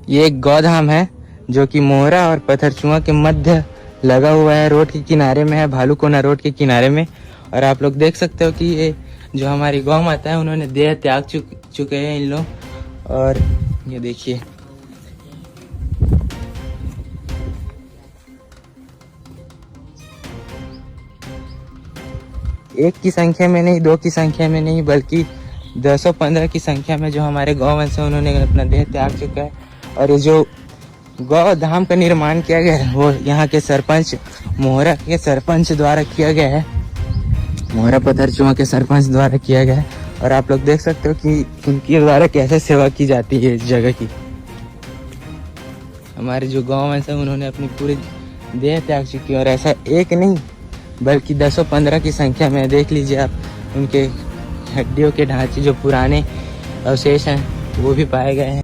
ये एक गौधाम है जो कि मोहरा और पत्थरचूआ के मध्य लगा हुआ है, रोड के किनारे में है, भालूकोना रोड के किनारे में। और आप लोग देख सकते हो कि ये जो हमारी गौ माता है उन्होंने देह त्याग चुके हैं इन लोग। और ये देखिए एक की संख्या में नहीं, दो की संख्या में नहीं, बल्कि 215 की संख्या में जो हमारे गौवंश है उन्होंने अपना देह त्याग चुका है। और ये जो गौ धाम का निर्माण किया गया है वो यहाँ के सरपंच, मोहरा के सरपंच द्वारा किया गया है, मोहरा पत्थरचूआ के सरपंच द्वारा किया गया है। और आप लोग देख सकते हो कि उनके द्वारा कैसे सेवा की जाती है इस जगह की। हमारे जो गौवंश है उन्होंने अपनी पूरी देह त्याग चुकी है, और ऐसा एक नहीं बल्कि 215 की संख्या में। देख लीजिए आप, उनके हड्डियों के ढांचे जो पुराने अवशेष हैं वो भी पाए गए हैं।